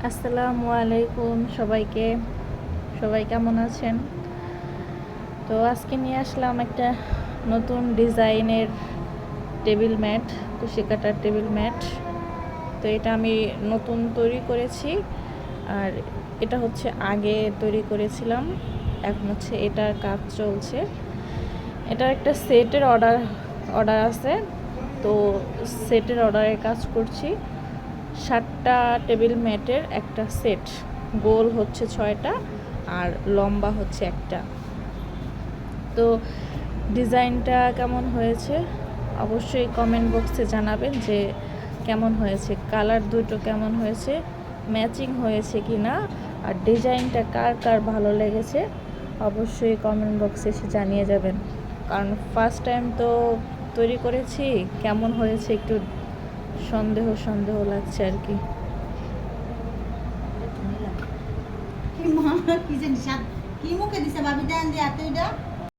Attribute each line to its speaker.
Speaker 1: আসসালামু আলাইকুম সবাইকে। সবাই কেমন আছেন? তো আজকে নিয়ে আসলাম একটা নতুন ডিজাইনের টেবিল ম্যাট, কুশি কাটার টেবিল ম্যাট। তো এটা আমি নতুন তৈরি করেছি, আর এটা হচ্ছে আগে তৈরি করেছিলাম, এখন হচ্ছে এটার কাজ চলছে। এটার একটা সেটের অর্ডার আছে, তো সেটের অর্ডারের কাজ করছি। 7টা টেবিল ম্যাটের একটা সেট, গোল হচ্ছে 6টা আর লম্বা হচ্ছে একটা। তো ডিজাইনটা কেমন হয়েছে অবশ্যই কমেন্ট বক্সে জানাবেন যে কেমন হয়েছে, কালার দুটো কেমন হয়েছে, ম্যাচিং হয়েছে কি না, আর ডিজাইনটা কার কার ভালো লেগেছে অবশ্যই কমেন্ট বক্সে এসে জানিয়ে যাবেন। কারণ ফার্স্ট টাইম তো তৈরি করেছি, কেমন হয়েছে একটু সন্দেহ সন্দেহ লাগছে আর কি।
Speaker 2: কি মা কি জানি কি মুখে দিছে ভাবি দেন দিয়ে এত এটা